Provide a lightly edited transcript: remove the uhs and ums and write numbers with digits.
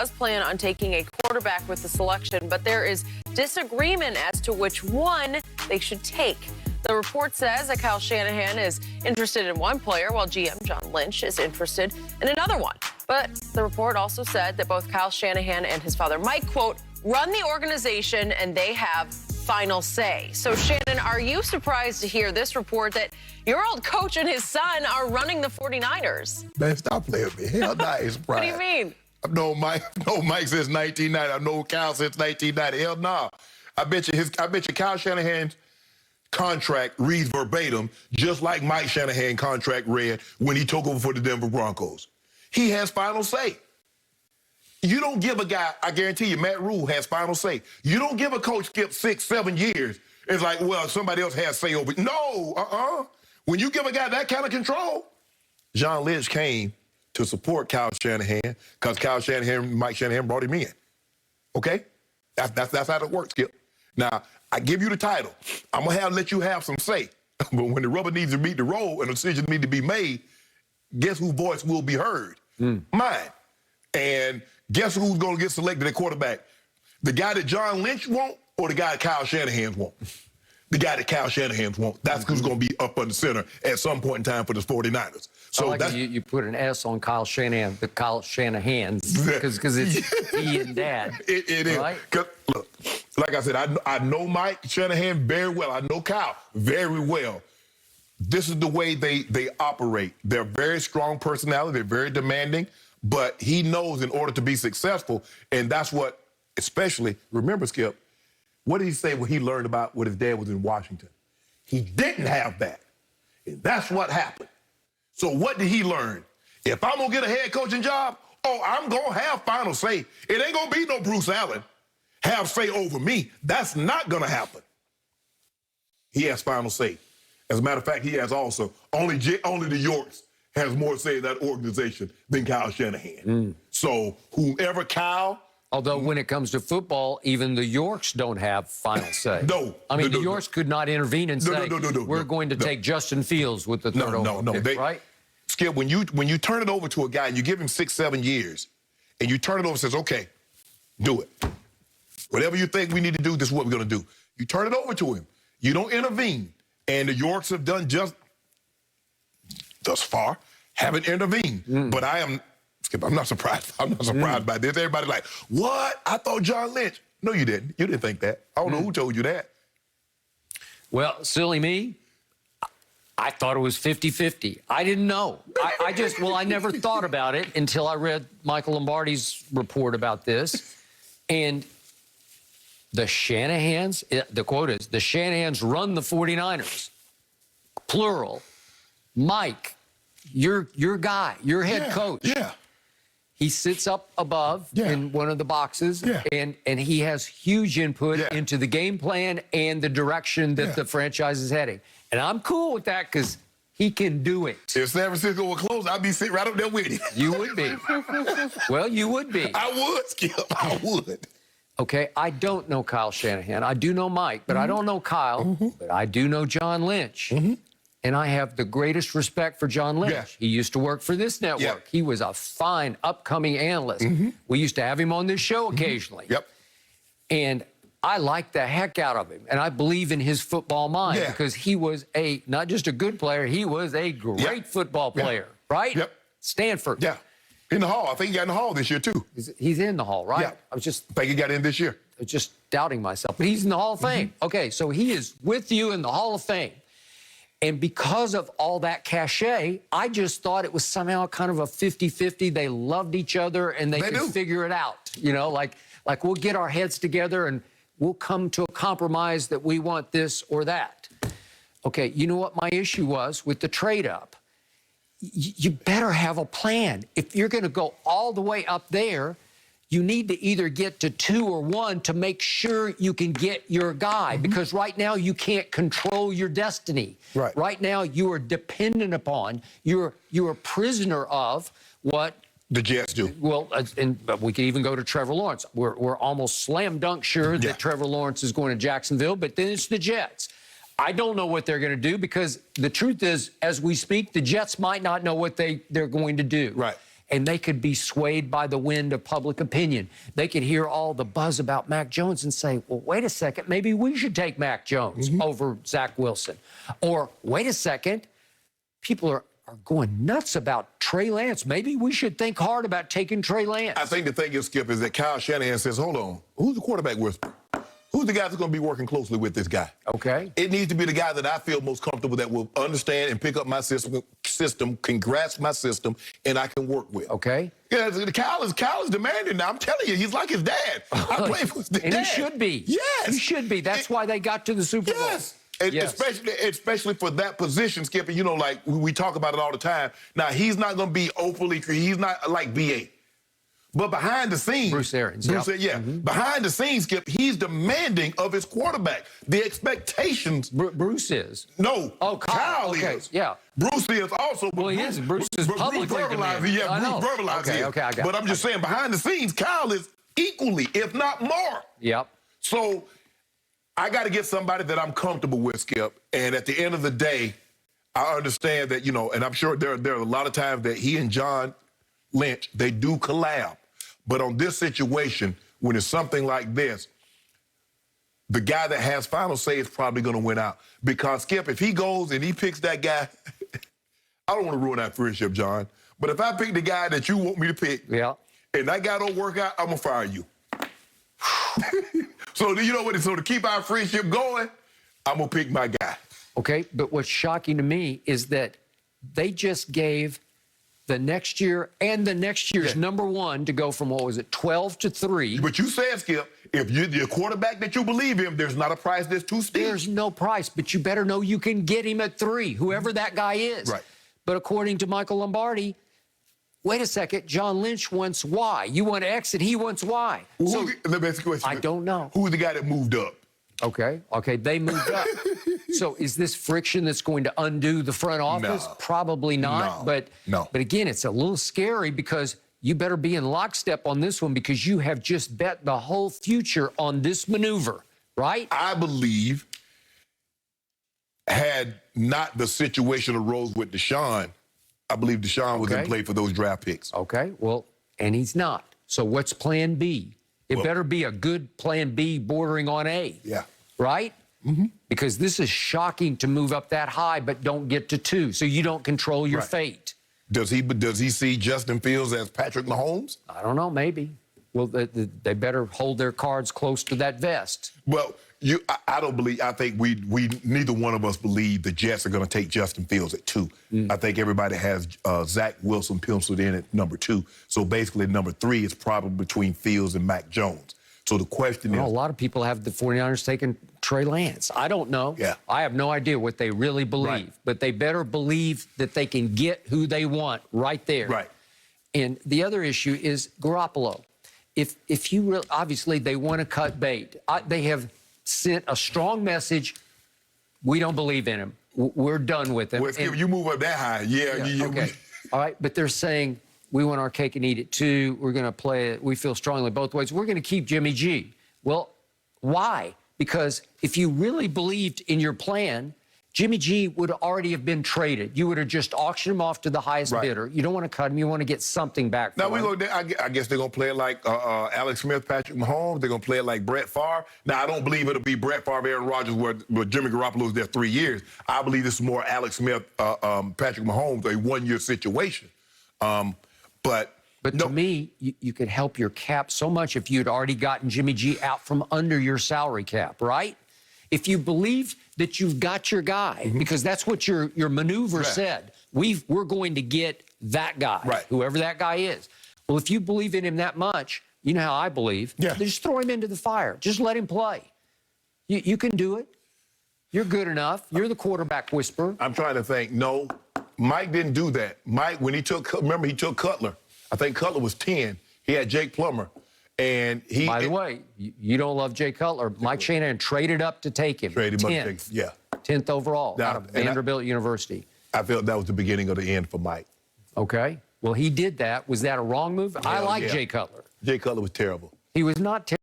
does plan on taking a quarterback with the selection, but there is disagreement as to which one they should take. The report says that Kyle Shanahan is interested in one player, while GM John Lynch is interested in another one. But the report also said that both Kyle Shanahan and his father Mike, quote, run the organization and they have final say. So, Shannon, are you surprised to hear this report that your old coach and his son are running the 49ers? Man, stop playing with me. Hell, I ain't surprised. What do you mean? I've known Mike since 1990. I've known Kyle since 1990. Hell no. I bet you Kyle Shanahan's contract reads verbatim, just like Mike Shanahan's contract read when he took over for the Denver Broncos. He has final say. You don't give a guy, I guarantee you, Matt Rule has final say. You don't give a coach skip 6, 7 years. It's like, well, somebody else has say over it. No, When you give a guy that kind of control, John Lynch came to support Kyle Shanahan because Kyle Shanahan, Mike Shanahan brought him in. Okay? That's how it works, Skip. Now, I give you the title. I'm going to let you have some say. But when the rubber needs to meet the road and a decision needs to be made, guess whose voice will be heard? Mine. And guess who's going to get selected at quarterback? The guy that John Lynch want or the guy that Kyle Shanahan want? The guy that Kyle Shanahan want. That's who's going to be up on the center at some point in time for the 49ers. So I like you put an S on Kyle Shanahan, the Kyle Shanahans, because it's he and Dad. It is. Right? Look, like I said, I know Mike Shanahan very well. I know Kyle very well. This is the way they operate. They're very strong personality. They're very demanding. But he knows in order to be successful, and that's what, especially, remember, Skip, what did he say when he learned about what his dad was in Washington? He didn't have that. And that's what happened. So what did he learn? If I'm going to get a head coaching job, I'm going to have final say. It ain't going to be no Bruce Allen have say over me. That's not going to happen. He has final say. As a matter of fact, he has also. Only the Yorks has more say in that organization than Kyle Shanahan. So whoever Kyle... Although when it comes to football, even the Yorks don't have final say. No. I mean, the Yorks could not intervene and say, we're going to take Justin Fields with the third overall pick, right? Skip, when you turn it over to a guy and you give him 6, 7 years, and you turn it over and says, okay, do it. Whatever you think we need to do, this is what we're going to do. You turn it over to him. You don't intervene. And the Yorks have done just thus far, haven't intervened. But Skip, I'm not surprised. I'm not surprised by this. Everybody's like, what? I thought John Lynch. No, you didn't. You didn't think that. I don't know who told you that. Well, silly me. I thought it was 50-50. I didn't know. I never thought about it until I read Michael Lombardi's report about this. And the Shanahans, the quote is, the Shanahans run the 49ers. Plural. Mike, your guy, your head coach. Yeah. He sits up above in one of the boxes, and he has huge input into the game plan and the direction that the franchise is heading. And I'm cool with that because he can do it. If San Francisco were closed, I'd be sitting right up there with him. You would be. Well, you would be. I would, Skip. I would. Okay, I don't know Kyle Shanahan. I do know Mike, but I don't know Kyle. But I do know John Lynch. And I have the greatest respect for John Lynch. He used to work for this network. He was a fine, upcoming analyst. We used to have him on this show occasionally. And I like the heck out of him. And I believe in his football mind because he was not just a good player, he was a great football player, right? Stanford. In the Hall. I think he got in the Hall this year, too. He's in the Hall, right? I think he got in this year. I was just doubting myself. But he's in the Hall of Fame. Okay, so he is with you in the Hall of Fame. And because of all that cachet, I just thought it was somehow kind of a 50-50. They loved each other and they could figure it out. You know, like we'll get our heads together and we'll come to a compromise that we want this or that. Okay, you know what my issue was with the trade up? You better have a plan. If you're going to go all the way up there, you need to either get to 2 or 1 to make sure you can get your guy. Because right now you can't control your destiny. Right now you are dependent upon, you're a prisoner of what the Jets do. Well, but we can even go to Trevor Lawrence. We're almost slam dunk sure that Trevor Lawrence is going to Jacksonville, but then it's the Jets. I don't know what they're going to do because the truth is, as we speak, the Jets might not know what they're going to do. and they could be swayed by the wind of public opinion. They could hear all the buzz about Mac Jones and say, well, wait a second, maybe we should take Mac Jones over Zach Wilson. Or, wait a second, people are going nuts about Trey Lance. Maybe we should think hard about taking Trey Lance. I think the thing is, Skip, is that Kyle Shanahan says, hold on, who's the quarterback whisperer? Who's the guy that's going to be working closely with this guy? Okay. It needs to be the guy that I feel most comfortable, that will understand and pick up my system, can grasp my system, and I can work with. Okay. Yeah, Kyle is demanding now. I'm telling you, he's like his dad. I play for his dad. And he should be. Yes. He should be. That's why they got to the Super Bowl. Yes. And yes. Especially for that position, Skip, you know, like we talk about it all the time. Now, he's not going to be he's not like BA. But behind the scenes, Bruce Arians, behind the scenes, Skip, he's demanding of his quarterback. The expectations. Bruce is. No. Oh, Kyle is. Yeah. Bruce is also. Well, he is. Bruce is publicly demanding. Yeah, Bruce verbalizes it. Okay, I got But I'm just saying, behind the scenes, Kyle is equally, if not more. Yep. So I got to get somebody that I'm comfortable with, Skip. And at the end of the day, I understand that, you know, and I'm sure there are a lot of times that he and John Lynch, they do collab. But on this situation, when it's something like this, the guy that has final say is probably going to win out. Because, Skip, if he goes and he picks that guy, I don't want to ruin that friendship, John. But if I pick the guy that you want me to pick, and that guy don't work out, I'm going to fire you. So, you know what? So to keep our friendship going, I'm going to pick my guy. Okay, but what's shocking to me is that they just gave the next year and the next year's number one to go from, what was it, 12 to 3. But you said, Skip, if you're the quarterback that you believe in, there's not a price that's too steep. There's no price, but you better know you can get him at 3, whoever that guy is. Right. But according to Michael Lombardi, wait a second, John Lynch wants Y. You want X and he wants Y. So, let me ask you a question. I don't know. Who's the guy that moved up? Okay, they moved up. So is this friction that's going to undo the front office? No. Probably not. No. But again, it's a little scary because you better be in lockstep on this one because you have just bet the whole future on this maneuver, right? I believe had not the situation arose with Deshaun, I believe Deshaun was in play for those draft picks. Okay, well, and he's not. So what's plan B? It better be a good plan B bordering on A. Yeah. Right? Because this is shocking to move up that high but don't get to 2, so you don't control your fate. Does he see Justin Fields as Patrick Mahomes? I don't know, maybe. Well, they better hold their cards close to that vest. Well, I don't believe. I think we neither one of us believe the Jets are going to take Justin Fields at 2. I think everybody has Zach Wilson penciled in at number 2. So basically, number 3 is probably between Fields and Mac Jones. So the question is, a lot of people have the 49ers taking Trey Lance. I don't know. Yeah. I have no idea what they really believe. But they better believe that they can get who they want right there. Right. And the other issue is Garoppolo. If you really, obviously they want to cut bait. They have sent a strong message. We don't believe in him. We're done with him. Well, if you move up that high, okay. All right, but they're saying we want our cake and eat it too. We're going to play it. We feel strongly both ways. We're going to keep Jimmy G. Well, why? Because if you really believed in your plan, Jimmy G would already have been traded. You would have just auctioned him off to the highest bidder. You don't want to cut him. You want to get something back from him. I guess they're going to play it like Alex Smith, Patrick Mahomes. They're going to play it like Brett Favre. Now, I don't believe it'll be Brett Favre, Aaron Rodgers, where Jimmy Garoppolo was there 3 years. I believe this is more Alex Smith, Patrick Mahomes, a one-year situation. But to me, you could help your cap so much if you'd already gotten Jimmy G out from under your salary cap, right? If you believe that you've got your guy, because that's what your maneuver said. We're going to get that guy, whoever that guy is. Well, if you believe in him that much, you know how I believe, just throw him into the fire. Just let him play. You can do it. You're good enough. You're the quarterback whisperer. I'm trying to think. No, Mike didn't do that. Mike, when he took Cutler. I think Cutler was 10. He had Jake Plummer. And by the way, you don't love Jay Cutler. Mike Shanahan traded up to take him. Traded him up to take him, 10th overall out of Vanderbilt University. I felt that was the beginning of the end for Mike. Okay. Well, he did that. Was that a wrong move? I like Jay Cutler. Jay Cutler was terrible. He was not terrible.